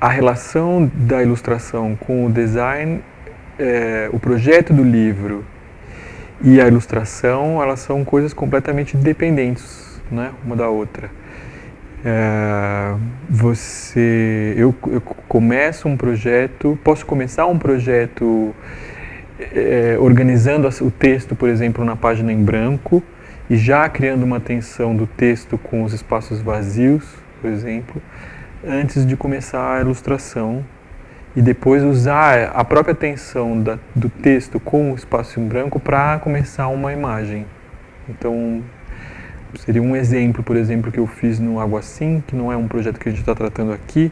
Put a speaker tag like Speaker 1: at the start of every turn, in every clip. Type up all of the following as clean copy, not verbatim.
Speaker 1: A relação da ilustração com o design, o projeto do livro e a ilustração, elas são coisas completamente independentes, né, uma da outra. Eu começo um projeto, posso começar um projeto organizando o texto, por exemplo, na página em branco e já criando uma tensão do texto com os espaços vazios, por exemplo, antes de começar a ilustração, e depois usar a própria tensão do texto com o espaço em branco para começar uma imagem. Então, seria um exemplo, por exemplo, que eu fiz no Água Assim, que não é um projeto que a gente está tratando aqui,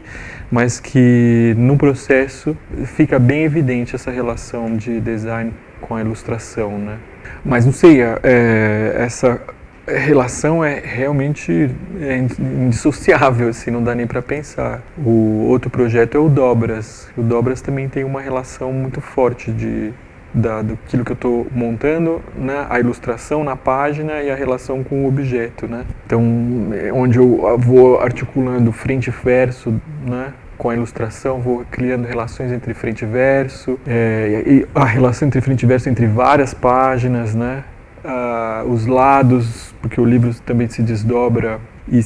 Speaker 1: mas que no processo fica bem evidente essa relação de design com a ilustração, né? Mas não sei, essa relação é realmente indissociável, assim, não dá nem para pensar. O outro projeto é o Dobras. O Dobras também tem uma relação muito forte daquilo que eu estou montando, né, a ilustração na página e a relação com o objeto, né? Então, onde eu vou articulando frente e verso, né, com a ilustração, vou criando relações entre frente e verso, e a relação entre frente e verso entre várias páginas, né? Os lados, porque o livro também se desdobra e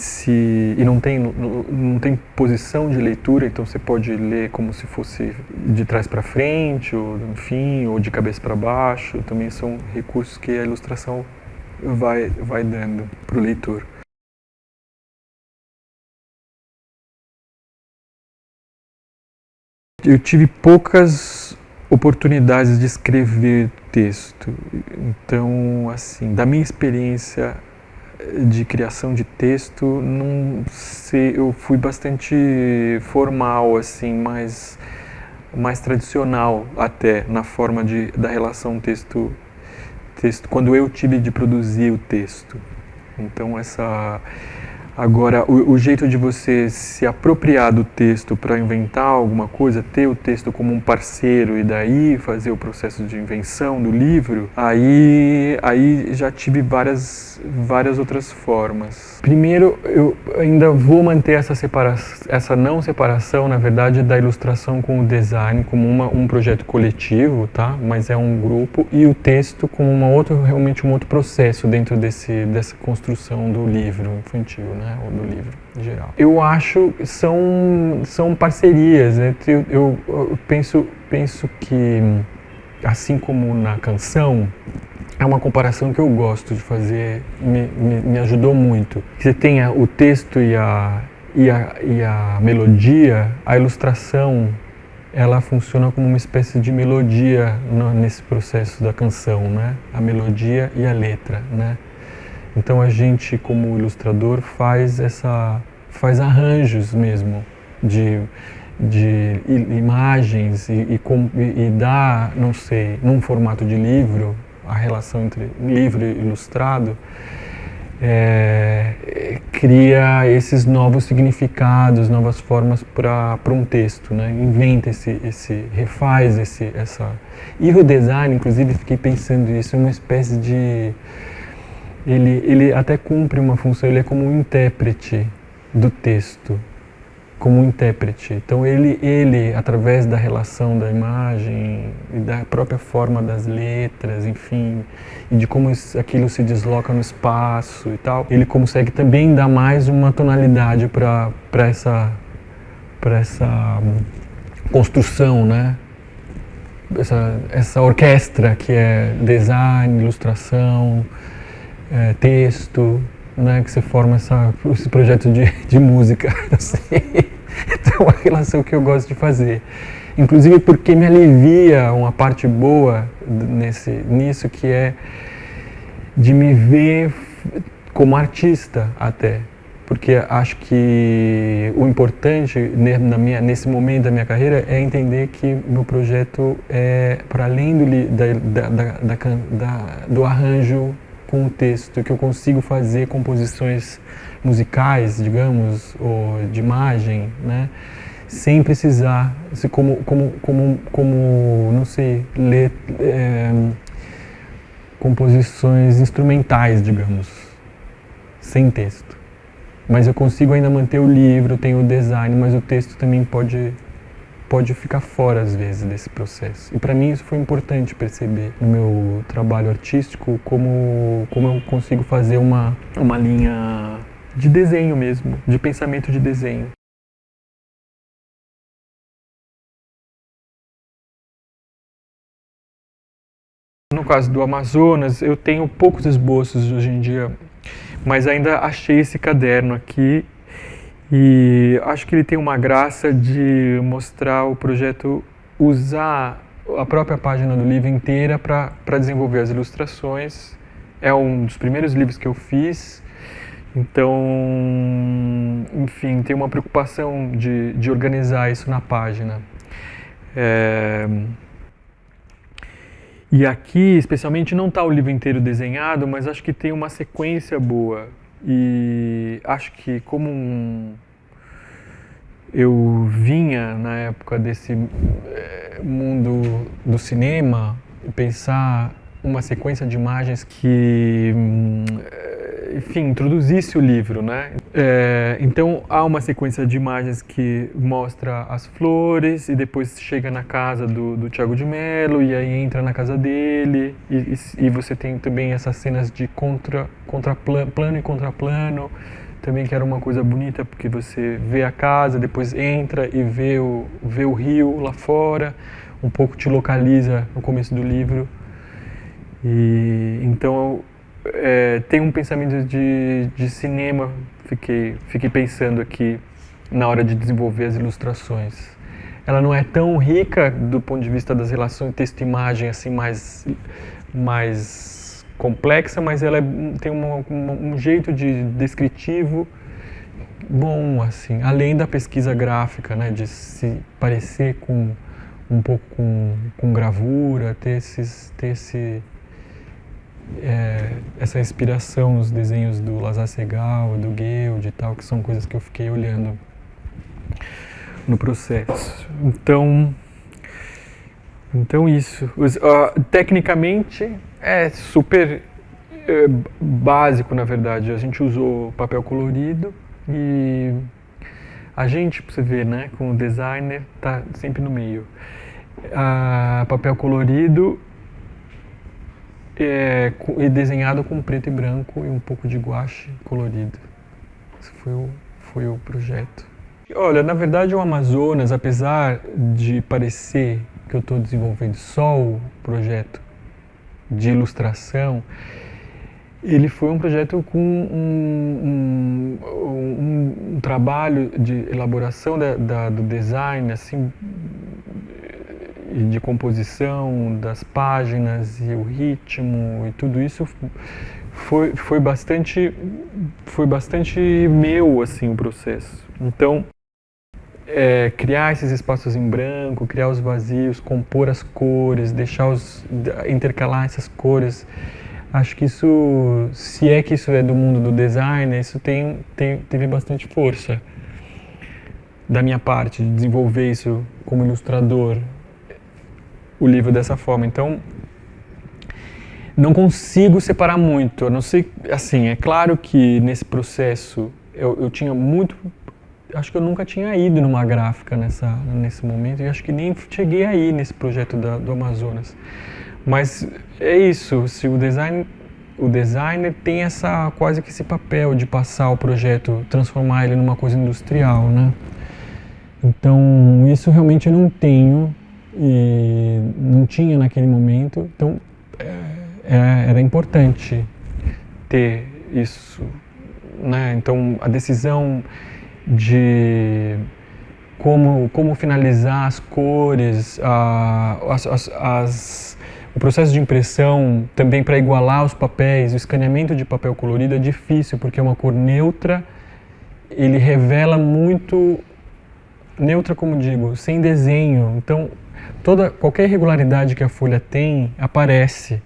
Speaker 1: não tem posição de leitura, então você pode ler como se fosse de trás para frente, ou enfim, ou de cabeça para baixo. Também são recursos que a ilustração vai dando para o leitor. Eu tive poucas oportunidades de escrever texto, então, assim, da minha experiência de criação de texto, não sei, eu fui bastante formal, assim, mais tradicional até na forma da relação texto quando eu tive de produzir o texto. Então agora o jeito de você se apropriar do texto para inventar alguma coisa, ter o texto como um parceiro e daí fazer o processo de invenção do livro, aí já tive várias outras formas. Primeiro, eu ainda vou manter essa não separação, na verdade, da ilustração com o design como um projeto coletivo, tá? Mas é um grupo, e o texto como realmente um outro processo dentro dessa construção do livro infantil, né? Ou do livro em geral. Eu acho que são parcerias, né? Eu penso que, assim como na canção, é uma comparação que eu gosto de fazer, me ajudou muito. Você tem o texto e a melodia, a ilustração, ela funciona como uma espécie de melodia nesse processo da canção, né? A melodia e a letra, né? Então a gente, como ilustrador, faz arranjos mesmo de imagens e dá, não sei, num formato de livro, a relação entre livro e ilustrado, cria esses novos significados, novas formas para um texto, né? Inventa refaz essa... E o design, inclusive, fiquei pensando nisso, é uma espécie de... Ele até cumpre uma função, ele é como um intérprete do texto, como um intérprete. Então ele, através da relação da imagem e da própria forma das letras, enfim, e de como aquilo se desloca no espaço e tal, ele consegue também dar mais uma tonalidade para essa construção, né? Essa orquestra que é design, ilustração, texto, né, que você forma esse projeto de música, assim. Então é uma relação que eu gosto de fazer. Inclusive porque me alivia uma parte boa nisso, que é de me ver como artista até. Porque acho que o importante nesse momento da minha carreira é entender que meu projeto é para além do arranjo com o texto, que eu consigo fazer composições musicais, digamos, ou de imagem, né, sem precisar, como não sei, ler composições instrumentais, digamos, sem texto. Mas eu consigo ainda manter o livro, tenho o design, mas o texto também pode ficar fora às vezes desse processo. E para mim isso foi importante perceber no meu trabalho artístico como eu consigo fazer uma linha de desenho mesmo, de pensamento de desenho. No caso do Amazonas, eu tenho poucos esboços hoje em dia, mas ainda achei esse caderno aqui e acho que ele tem uma graça de mostrar o projeto, usar a própria página do livro inteira para desenvolver as ilustrações. É um dos primeiros livros que eu fiz, então, enfim, tem uma preocupação de organizar isso na página. E aqui, especialmente, não está o livro inteiro desenhado, mas acho que tem uma sequência boa. E acho que como eu vinha na época desse mundo do cinema, pensar uma sequência de imagens que, enfim, introduzisse o livro, né? Então há uma sequência de imagens que mostra as flores e depois chega na casa do Thiago de Mello e aí entra na casa dele e você tem também essas cenas de plano e contraplano, também que era uma coisa bonita porque você vê a casa, depois entra e vê o rio lá fora, um pouco te localiza no começo do livro. E então tem um pensamento de cinema, fiquei pensando aqui na hora de desenvolver as ilustrações. Ela não é tão rica do ponto de vista das relações texto-imagem, assim, mais complexa, mas ela tem um jeito descritivo bom, assim, além da pesquisa gráfica, né, de se parecer um pouco com gravura, ter essa inspiração nos desenhos do Lazar Segal, do Guild e tal, que são coisas que eu fiquei olhando no processo. Então isso. Tecnicamente é super básico, na verdade. A gente usou papel colorido e a gente, pra você ver, né, com o designer, tá sempre no meio. Papel colorido e desenhado com preto e branco e um pouco de guache colorido. Esse foi o projeto. Olha, na verdade o Amazonas, apesar de parecer que eu estou desenvolvendo só o projeto de ilustração, ele foi um projeto com um trabalho de elaboração do design, assim, e de composição das páginas e o ritmo e tudo isso foi bastante meu, assim, o processo. Então, criar esses espaços em branco, criar os vazios, compor as cores, intercalar essas cores, acho que isso, se é que isso é do mundo do design, isso teve bastante força da minha parte, de desenvolver isso como ilustrador, o livro dessa forma. Então, não consigo separar muito, a não ser, assim, é claro que nesse processo eu tinha muito, acho que eu nunca tinha ido numa gráfica nesse momento, e acho que nem cheguei a ir nesse projeto do Amazonas. Mas é isso, se o designer tem quase que esse papel de passar o projeto, transformar ele numa coisa industrial, né? Então, isso realmente eu não tenho, e não tinha naquele momento, então era importante ter isso, né? Então a decisão de como finalizar as cores, o processo de impressão também para igualar os papéis, o escaneamento de papel colorido é difícil porque é uma cor neutra, ele revela muito, neutra como digo, sem desenho, então qualquer irregularidade que a folha tem aparece.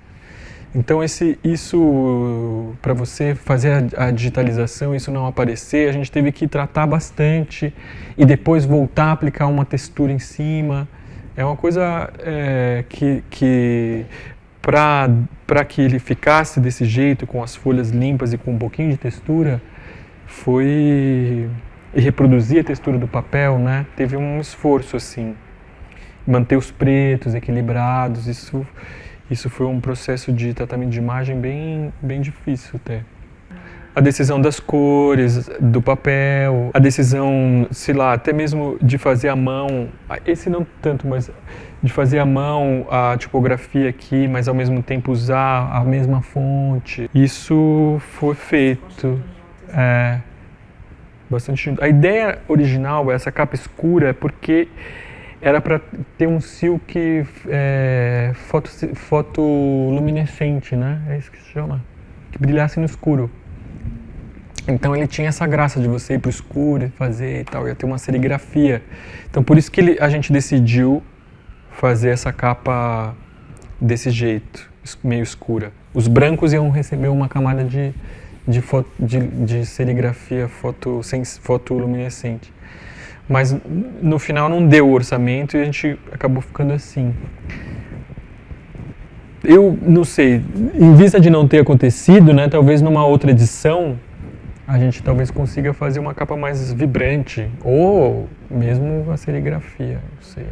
Speaker 1: Então isso para você fazer a digitalização, isso não aparecer, a gente teve que tratar bastante e depois voltar a aplicar uma textura em cima. É uma coisa que para que ele ficasse desse jeito, com as folhas limpas e com um pouquinho de textura, foi reproduzir a textura do papel, né? Teve um esforço assim, manter os pretos equilibrados. Isso foi um processo de tratamento de imagem bem difícil até. A decisão das cores, do papel, a decisão, sei lá, até mesmo de fazer à mão, esse não tanto, mas de fazer à mão a tipografia aqui, mas ao mesmo tempo usar a mesma fonte. Isso foi feito. Bastante. A ideia original, essa capa escura, é porque era para ter um silk fotoluminescente, né? É isso que se chama. Que brilhasse no escuro. Então ele tinha essa graça de você ir pro escuro e fazer e tal, ia ter uma serigrafia. Então por isso que a gente decidiu fazer essa capa desse jeito, meio escura. Os brancos iam receber uma camada de serigrafia fotoluminescente. Mas no final não deu o orçamento e a gente acabou ficando assim. Eu não sei, em vista de não ter acontecido, né, talvez numa outra edição a gente talvez consiga fazer uma capa mais vibrante, ou mesmo a serigrafia, não sei.